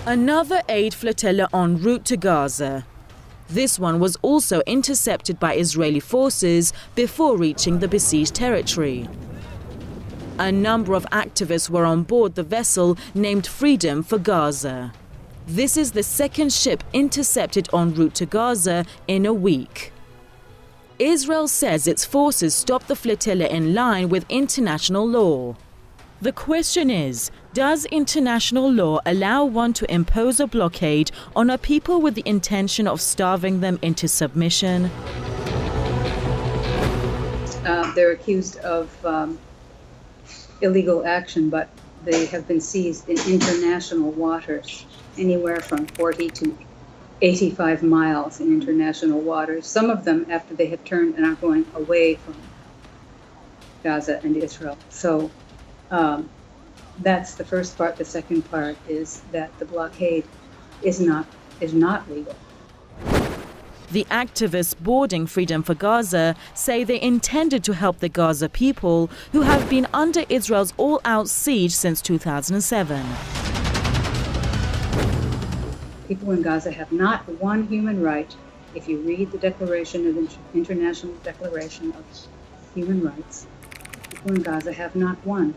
Another aid flotilla en route to Gaza. This one was also intercepted by Israeli forces before reaching the besieged territory. A number of activists were on board the vessel named Freedom for Gaza. This is the second ship intercepted en route to Gaza in a week. Israel says its forces stopped the flotilla in line with international law. The question is, does international law allow one to impose a blockade on a people with the intention of starving them into submission? They're accused of illegal action, but they have been seized in international waters, anywhere from 40 to 85 miles in international waters. Some of them after they have turned and are going away from Gaza and Israel. So that's the first part. The second part is that the blockade is not legal. The activists boarding Freedom for Gaza say they intended to help the Gaza people who have been under Israel's all-out siege since 2007. People in Gaza have not one human right. If you read the Declaration of International Declaration of Human Rights, people in Gaza have not one.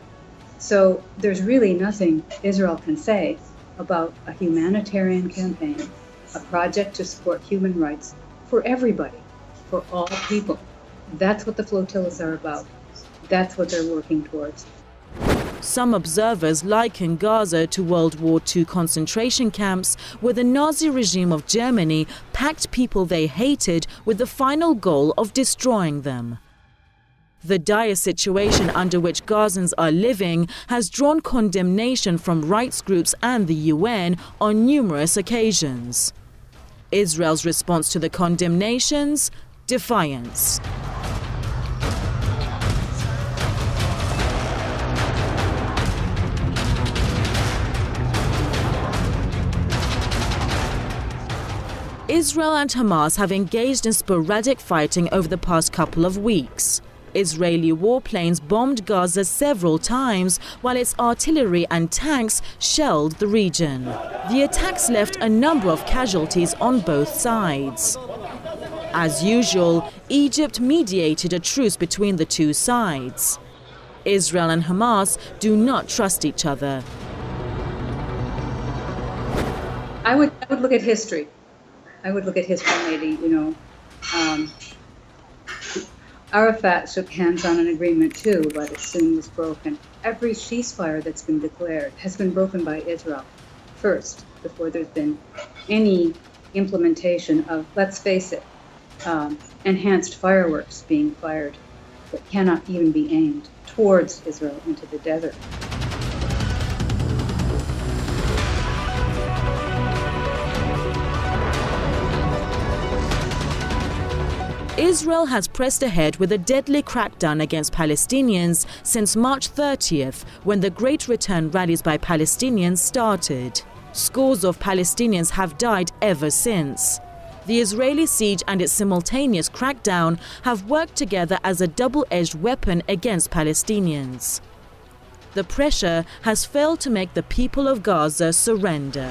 So there's really nothing Israel can say about a humanitarian campaign, a project to support human rights for everybody, for all people. That's what the flotillas are about. That's what they're working towards. Some observers liken Gaza to World War II concentration camps where the Nazi regime of Germany packed people they hated with the final goal of destroying them. The dire situation under which Gazans are living has drawn condemnation from rights groups and the UN on numerous occasions. Israel's response to the condemnations? Defiance. Israel and Hamas have engaged in sporadic fighting over the past couple of weeks. Israeli warplanes bombed Gaza several times, while its artillery and tanks shelled the region. The attacks left a number of casualties on both sides. As usual, Egypt mediated a truce between the two sides. Israel and Hamas do not trust each other. I would look at history. I would look at history, maybe, Arafat shook hands on an agreement too, but it soon was broken. Every ceasefire that's been declared has been broken by Israel first, before there's been any implementation of, let's face it, enhanced fireworks being fired that cannot even be aimed towards Israel into the desert. Israel has pressed ahead with a deadly crackdown against Palestinians since March 30th, when the Great Return rallies by Palestinians started. Scores of Palestinians have died ever since. The Israeli siege and its simultaneous crackdown have worked together as a double-edged weapon against Palestinians. The pressure has failed to make the people of Gaza surrender.